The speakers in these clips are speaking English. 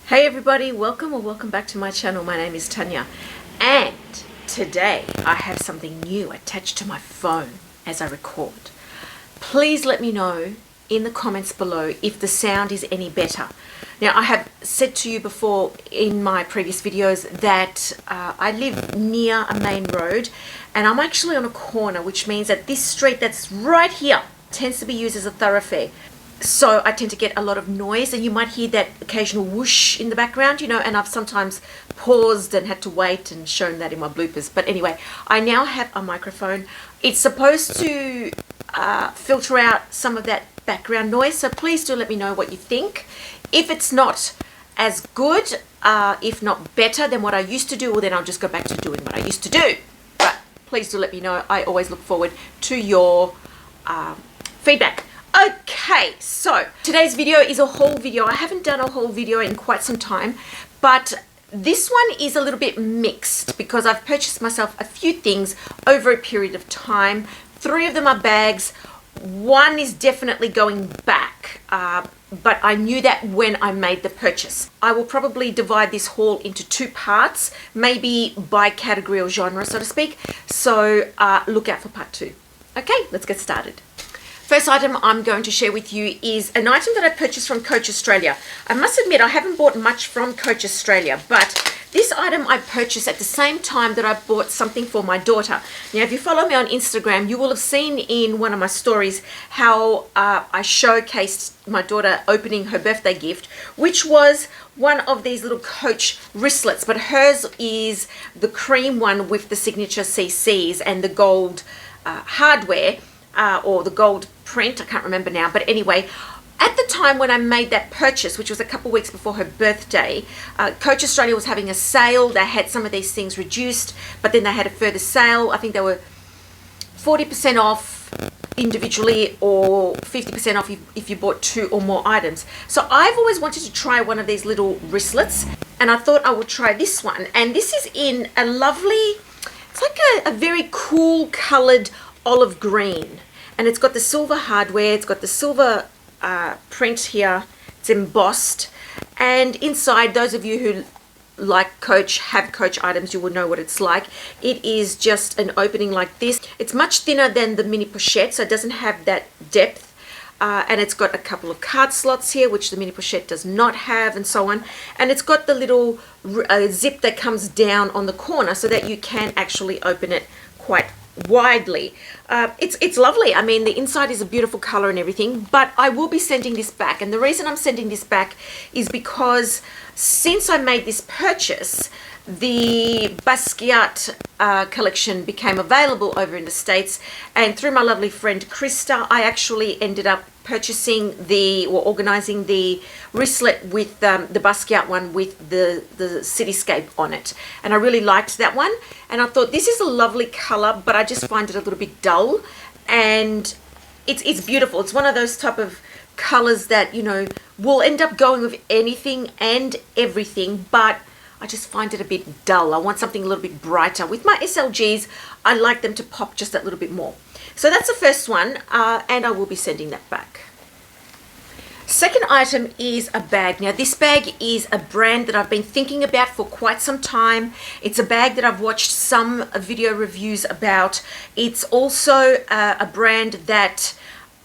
Hey everybody, welcome back to my channel. My name is Tanya, and today I have something new attached to my phone as I record. Please let me know in the comments below if the sound is any better. Now, I have said to you before in my previous videos that I live near a main road, and I'm actually on a corner, which means that this street that's right here tends to be used as a thoroughfare. So I tend to get a lot of noise, and you might hear that occasional whoosh in the background, you know, and I've sometimes paused and had to wait and shown that in my bloopers. But anyway, I now have a microphone. It's supposed to filter out some of that background noise, so please do let me know what you think. If it's not as good, if not better than what I used to do, well then I'll just go back to doing what I used to do. But please do let me know. I always look forward to your feedback. Okay, so today's video is a haul video. I haven't done a haul video in quite some time, but this one is a little bit mixed because I've purchased myself a few things over a period of time. 3 of them are bags. 1 is definitely going back, but I knew that when I made the purchase. I will probably divide this haul into 2 parts, maybe by category or genre, so to speak. So look out for part 2. Okay, let's get started. First item I'm going to share with you is an item that I purchased from Coach Australia. I must admit I haven't bought much from Coach Australia, but this item I purchased at the same time that I bought something for my daughter. Now, if you follow me on Instagram, you will have seen in one of my stories how I showcased my daughter opening her birthday gift, which was one of these little Coach wristlets, but hers is the cream one with the signature CCs and the gold hardware. Or the gold print, I can't remember now, but anyway, at the time when I made that purchase, which was a couple of weeks before her birthday, Coach Australia was having a sale. They had some of these things reduced, but then they had a further sale. I think they were 40% off individually or 50% off if you bought 2 or more items. So I've always wanted to try one of these little wristlets, and I thought I would try this one. And this is in a lovely, it's like a very cool colored olive green. And it's got the silver hardware, it's got the silver print here, it's embossed. And inside, those of you who like Coach, have Coach items, you will know what it's like. It is just an opening like this. It's much thinner than the mini pochette, so it doesn't have that depth. And it's got a couple of card slots here, which the mini pochette does not have, and so on. And it's got the little zip that comes down on the corner so that you can actually open it quite widely. It's lovely. I mean, the inside is a beautiful color and everything, but I will be sending this back. And the reason I'm sending this back is because since I made this purchase, the Basquiat collection became available over in the States, and through my lovely friend Krista, I actually ended up purchasing or organizing the wristlet with the Basquiat one with the cityscape on it, and I really liked that one. And I thought this is a lovely color, but I just find it a little bit dull, and it's beautiful. It's one of those type of colors that, you know, will end up going with anything and everything, but I just find it a bit dull. I want something a little bit brighter. With my SLGs, I like them to pop just that little bit more. So that's the first one, and I will be sending that back. Second item is a bag. Now, this bag is a brand that I've been thinking about for quite some time. It's a bag that I've watched some video reviews about. It's also a brand that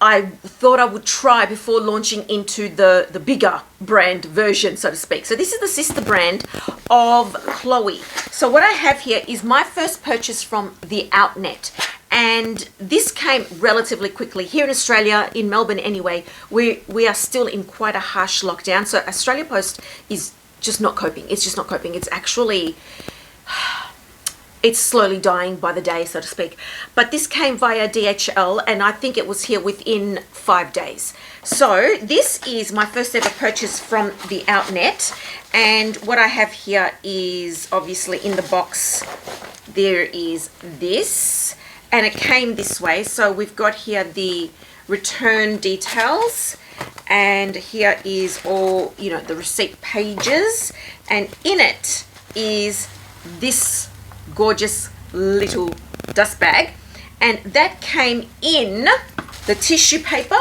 I thought I would try before launching into the bigger brand version, so to speak. So this is the sister brand of Chloe. So what I have here is my first purchase from the Outnet. And this came relatively quickly. Here in Australia, in Melbourne anyway, we are still in quite a harsh lockdown. So Australia Post is just not coping. It's just not coping. It's actually, it's slowly dying by the day, so to speak. But this came via DHL, and I think it was here within 5 days. So this is my first ever purchase from the Outnet. And what I have here is, obviously in the box, there is this. And it came this way. So we've got here the return details, and here is all, you know, the receipt pages, and in it is this gorgeous little dust bag, and that came in the tissue paper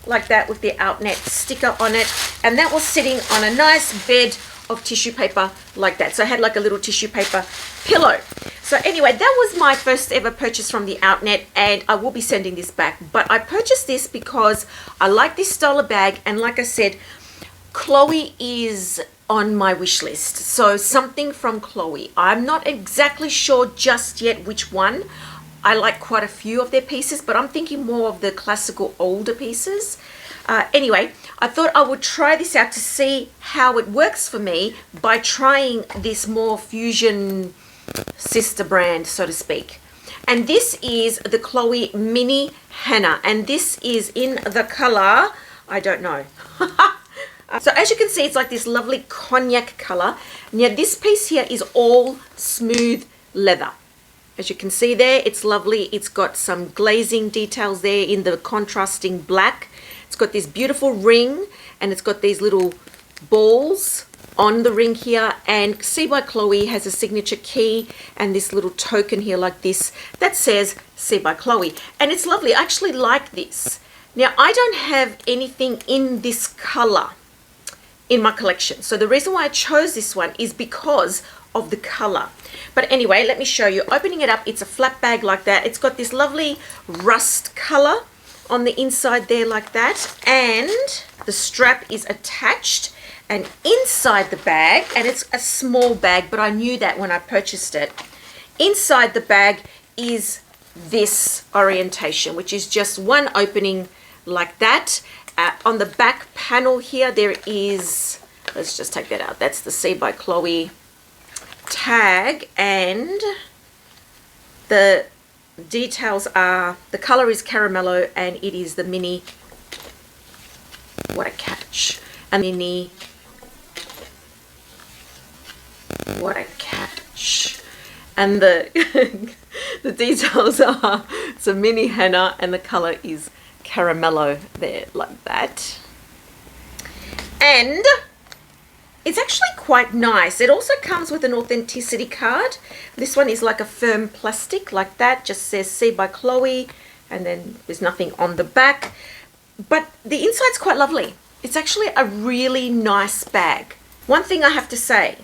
like that with the Outnet sticker on it, and that was sitting on a nice bed of tissue paper like that. So I had like a little tissue paper pillow. So anyway, that was my first ever purchase from the Outnet, and I will be sending this back. But I purchased this because I like this style of bag, and like I said, Chloe is on my wish list. So something from Chloe. I'm not exactly sure just yet which one. I like quite a few of their pieces, but I'm thinking more of the classical older pieces. Anyway, I thought I would try this out to see how it works for me by trying this more fusion sister brand, so to speak. And this is the Chloe Mini Hana, and this is in the color, I don't know. So as you can see, it's like this lovely cognac color. Now this piece here is all smooth leather. As you can see there, it's lovely. It's got some glazing details there in the contrasting black. It's got this beautiful ring, and it's got these little balls on the ring here. And See by Chloe has a signature key and this little token here like this that says See by Chloe. And it's lovely. I actually like this. Now, I don't have anything in this color in my collection. So the reason why I chose this one is because of the color. But anyway, let me show you. Opening it up, it's a flat bag like that. It's got this lovely rust color on the inside there like that, and the strap is attached, and inside the bag, and it's a small bag, but I knew that when I purchased it, inside the bag is this orientation, which is just one opening like that. On the back panel here, there is, let's just take that out, that's the See by Chloe tag, and the details are, the color is caramello, and it is the mini, what a catch, a mini, what a catch, and the the details are, it's a mini Hana, and the color is caramello there like that. And it's actually quite nice. It also comes with an authenticity card. This one is like a firm plastic like that, just says See by Chloe, and then there's nothing on the back. But the inside's quite lovely. It's actually a really nice bag. One thing I have to say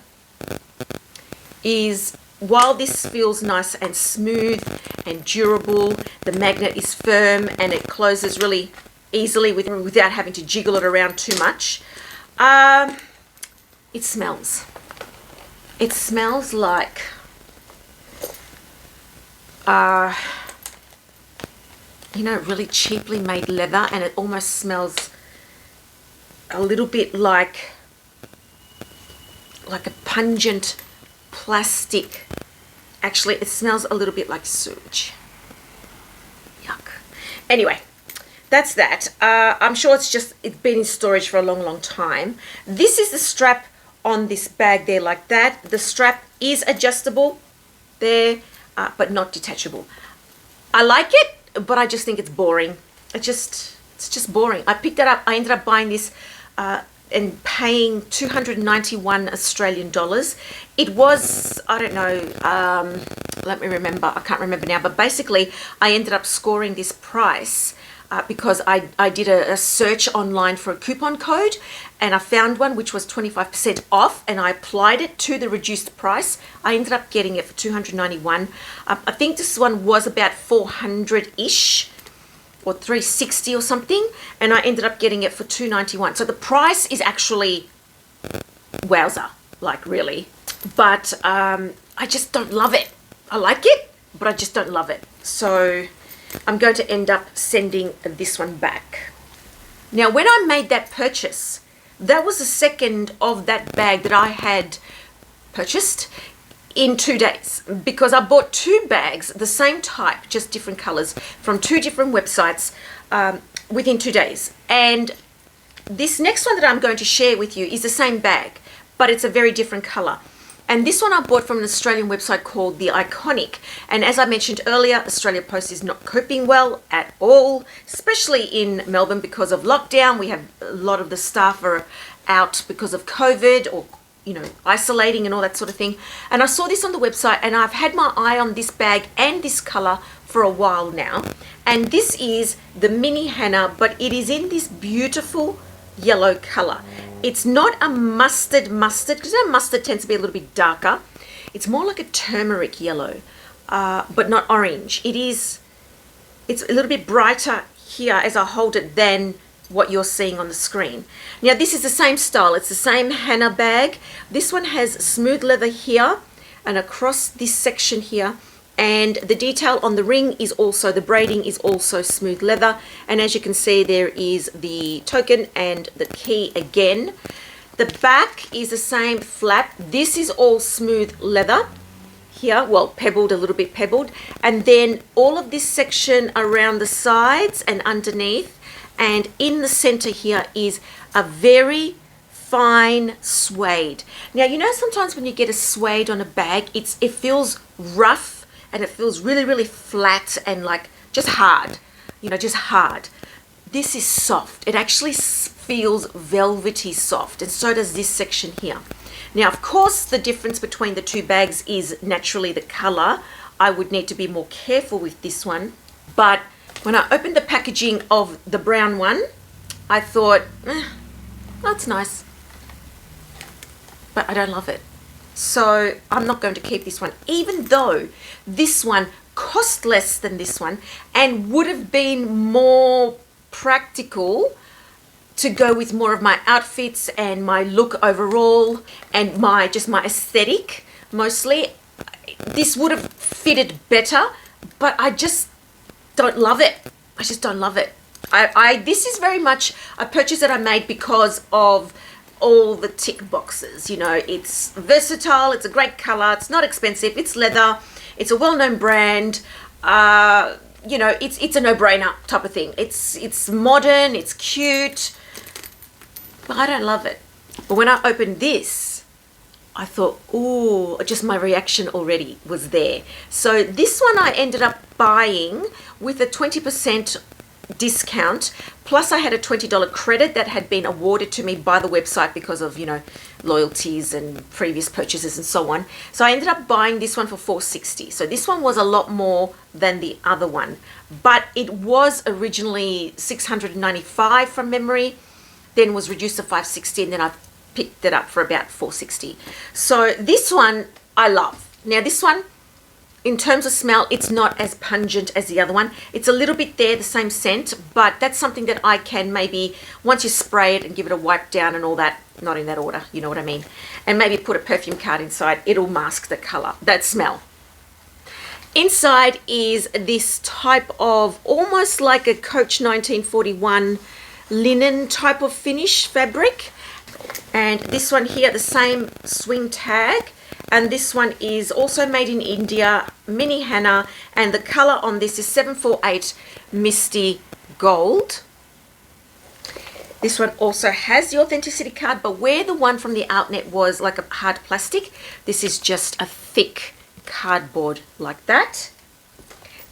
is, while this feels nice and smooth and durable, the magnet is firm and it closes really easily without having to jiggle it around too much. It smells. It smells like you know, really cheaply made leather, and it almost smells a little bit like a pungent plastic. Actually, it smells a little bit like sewage. Yuck. Anyway, that's that. I'm sure it's been in storage for a long time. This is the strap on this bag there like that. The strap is adjustable there, but not detachable. I like it, but I just think it's boring. It's just boring. I picked it up. I ended up buying this and paying 291 Australian dollars. It was, I don't know, let me remember, I can't remember now, but basically I ended up scoring this price because I did a search online for a coupon code, and I found one which was 25% off, and I applied it to the reduced price. I ended up getting it for 291. I think this one was about 400-ish or 360 or something, and I ended up getting it for 291. So the price is actually wowza, like really. But I just don't love it. I like it, but I just don't love it. So I'm going to end up sending this one back. Now, when I made that purchase, that was the second of that bag that I had purchased in 2 days, because I bought 2 bags, the same type, just different colors, from 2 different websites within 2 days. And this next one that I'm going to share with you is the same bag, but it's a very different color. And this one I bought from an Australian website called The Iconic. And as I mentioned earlier, Australia Post is not coping well at all, especially in Melbourne because of lockdown. We have a lot of the staff are out because of COVID, or you know, isolating and all that sort of thing. And I saw this on the website, and I've had my eye on this bag and this color for a while now. And this is the Mini Hana, but it is in this beautiful yellow color. It's not a mustard, because mustard tends to be a little bit darker. It's more like a turmeric yellow, but not orange. It's a little bit brighter here as I hold it than what you're seeing on the screen. Now this is the same style. It's the same Hana bag. This one has smooth leather here and across this section here, and the detail on the ring is also, the braiding is also smooth leather, and as you can see there is the token and the key again. The back is the same flat. This is all smooth leather here, well, pebbled, a little bit pebbled, and then all of this section around the sides and underneath and in the center here is a very fine suede. Now, you know, sometimes when you get a suede on a bag, it feels rough and it feels really, really flat and like just hard, you know, just hard. This is soft. It actually feels velvety soft, and so does this section here. Now, of course, the difference between the two bags is naturally the color. I would need to be more careful with this one, but when I opened the packaging of the brown one, I thought, that's nice, but I don't love it. So I'm not going to keep this one, even though this one cost less than this one and would have been more practical to go with more of my outfits and my look overall and my aesthetic mostly. This would have fitted better, but I just don't love it. I just don't love it. This is very much a purchase that I made because of all the tick boxes. You know, it's versatile, it's a great color, it's not expensive, it's leather, it's a well-known brand. You know, it's a no-brainer type of thing. It's modern, it's cute, but I don't love it. But when I opened this, I thought, ooh, just my reaction already was there. So this one I ended up buying with a 20% discount, plus I had a $20 credit that had been awarded to me by the website because of, you know, loyalties and previous purchases and so on. So I ended up buying this one for $4.60. So this one was a lot more than the other one, but it was originally $695 from memory, then was reduced to $5.60, and then I picked it up for about $4.60. So this one I love. Now this one, in terms of smell, it's not as pungent as the other one. It's a little bit there, the same scent, but that's something that I can maybe, once you spray it and give it a wipe down and all that, not in that order, you know what I mean, and maybe put a perfume card inside, it'll mask the color, that smell. Inside is this type of almost like a Coach 1941 linen type of finish fabric, and this one here, the same swing tag. And this one is also made in India, mini Hana, and the color on this is 748 Misty Gold. This one also has the authenticity card, but where the one from the outlet was like a hard plastic, this is just a thick cardboard like that.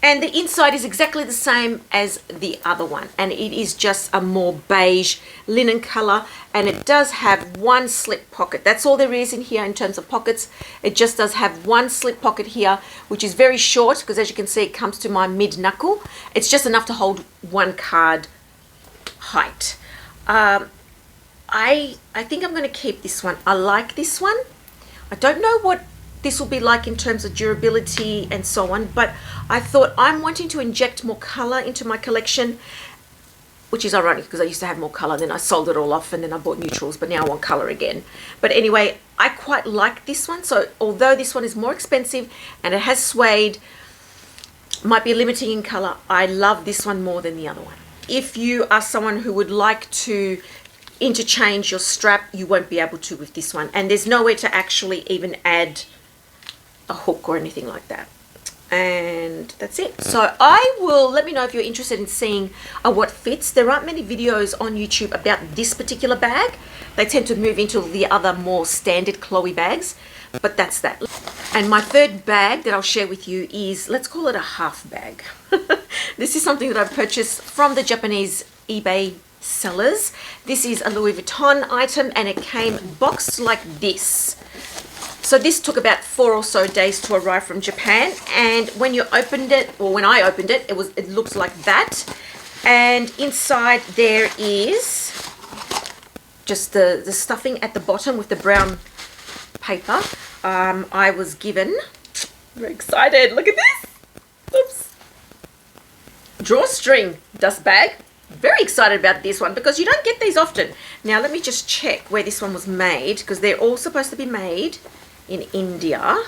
And the inside is exactly the same as the other one, and it is just a more beige linen color, and it does have one slip pocket. That's all there is in here in terms of pockets. It just does have one slip pocket here, which is very short because, as you can see, it comes to my mid knuckle. It's just enough to hold one card height. I think I'm going to keep this one. I like this one. I don't know what this will be like in terms of durability and so on, but I thought I'm wanting to inject more color into my collection, which is ironic because I used to have more color, then I sold it all off and then I bought neutrals, but now I want color again. But anyway, I quite like this one. So although this one is more expensive and it has suede, might be limiting in color, I love this one more than the other one. If you are someone who would like to interchange your strap, you won't be able to with this one, and there's nowhere to actually even add a hook or anything like that. And that's it. So let me know if you're interested in seeing what fits. There aren't many videos on YouTube about this particular bag. They tend to move into the other more standard Chloe bags, but that's that. And my third bag that I'll share with you is, let's call it a half bag. This is something that I purchased from the Japanese eBay sellers. This is a Louis Vuitton item, and it came boxed like this. So this took about 4 or so days to arrive from Japan, and when you opened it, or when I opened it, it looks like that. And inside there is just the stuffing at the bottom with the brown paper. I was given, very excited, look at this, oops, drawstring dust bag. Very excited about this one because you don't get these often. Now let me just check where this one was made, because they're all supposed to be made in India.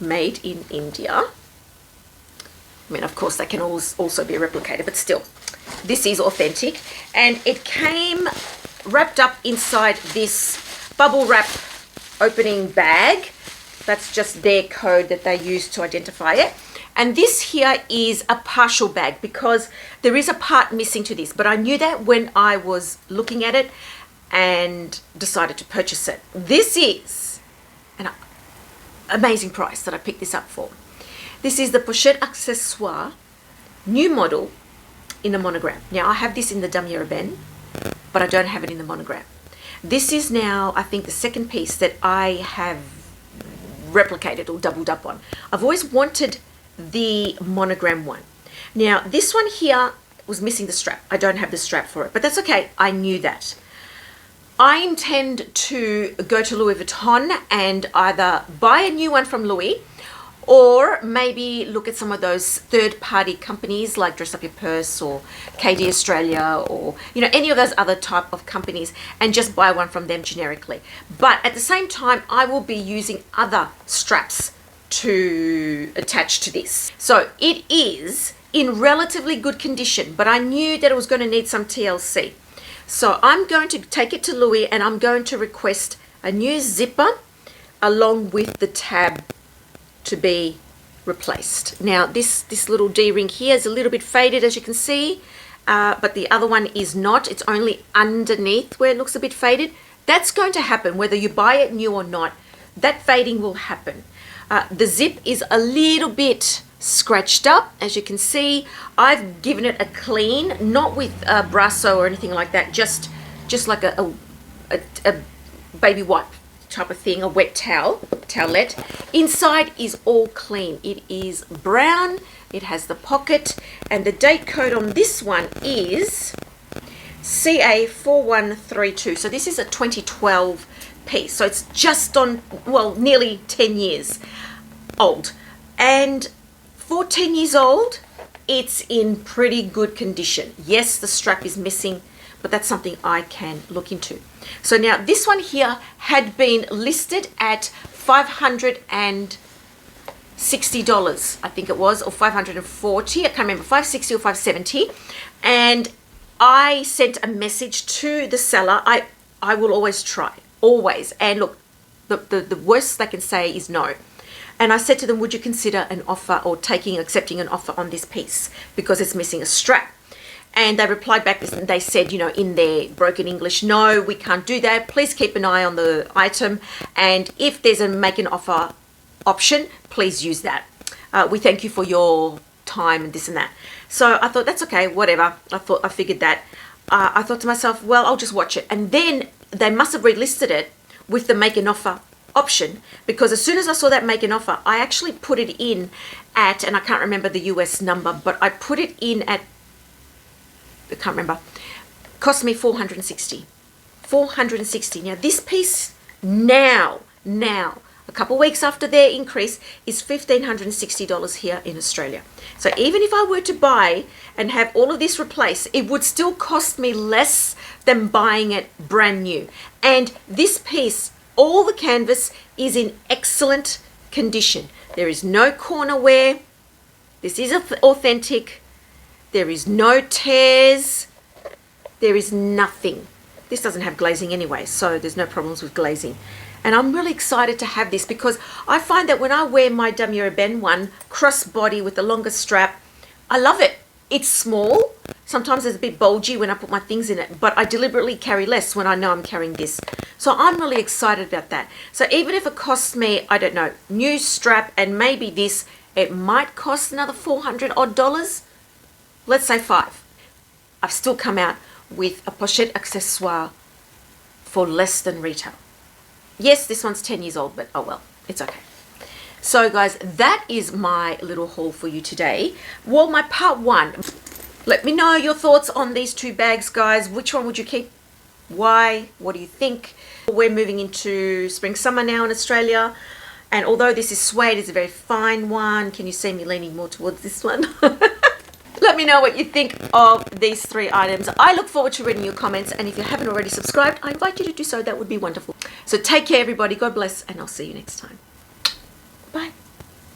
Made in India. I mean, of course, they can also be replicated, but still, this is authentic. And it came wrapped up inside this bubble wrap opening bag. That's just their code that they use to identify it. And this here is a partial bag because there is a part missing to this, but I knew that when I was looking at it and decided to purchase it. This is an amazing price that I picked this up for. This is the Pochette Accessoires new model in the monogram. Now I have this in the damier ebene, but I don't have it in the monogram. This is now, I think, the second piece that I have replicated or doubled up on. I've always wanted the monogram one. Now this one here was missing the strap. I don't have the strap for it, but that's okay. I knew that. I intend to go to Louis Vuitton and either buy a new one from Louis, or maybe look at some of those third-party companies like Dress Up Your Purse or KD Australia, or any of those other type of companies, and just buy one from them generically. But at the same time, I will be using other straps to attach to this. So it is in relatively good condition, but I knew that it was going to need some TLC. So I'm going to take it to Louis and I'm going to request a new zipper along with the tab to be replaced. Now this little D-ring here is a little bit faded, as you can see, but the other one is not. It's only underneath where it looks a bit faded. That's going to happen whether you buy it new or not. That fading will happen. The zip is a little bit scratched up, as you can see. I've given it a clean, not with a Brasso or anything like that, just like a baby wipe type of thing, a wet towelette. Inside is all clean. It is brown, it has the pocket, and the date code on this one is CA4132. So this is a 2012 piece, so it's just on, well, nearly 10 years old. And for 10 years old, it's in pretty good condition. Yes, the strap is missing, but that's something I can look into. So now this one here had been listed at $560, I think it was, or $540, I can't remember, $560 or $570. And I sent a message to the seller. I will always try, always. And look, the worst they can say is no. And I said to them, would you consider an offer or accepting an offer on this piece because it's missing a strap? And they replied back and they said, in their broken English, no, we can't do that. Please keep an eye on the item. And if there's a make an offer option, please use that. We thank you for your time and this and that. So I thought, that's okay, whatever. I figured that. I thought to myself, well, I'll just watch it. And then they must have relisted it with the make an offer option, because as soon as I saw that make an offer, I actually put it in at, and I can't remember the US number, but I put it in at, I can't remember, cost me $460. Now this piece now, a couple of weeks after their increase, is $1,560 here in Australia. So even if I were to buy and have all of this replaced, it would still cost me less than buying it brand new. And this piece, all the canvas is in excellent condition. There is no corner wear. This is authentic. There is no tears. There is nothing. This doesn't have glazing anyway, so there's no problems with glazing. And I'm really excited to have this because I find that when I wear my damier ebene one, crossbody with the longer strap, I love it. It's small. Sometimes it's a bit bulgy when I put my things in it, but I deliberately carry less when I know I'm carrying this. So I'm really excited about that. So even if it costs me, I don't know, new strap and maybe this, it might cost another $400 odd. Let's say $5. I've still come out with a pochette accessoire for less than retail. Yes, this one's 10 years old, but oh well, it's okay. So guys, that is my little haul for you today. Well, my part one. Let me know your thoughts on these two bags, guys. Which one would you keep? Why? What do you think? We're moving into spring summer now in Australia, and although this is suede, it's a very fine one. Can you see me leaning more towards this one? Let me know what you think of these 3 items. I look forward to reading your comments, and if you haven't already subscribed, I invite you to do so. That would be wonderful. So take care, everybody. God bless, and I'll see you next time.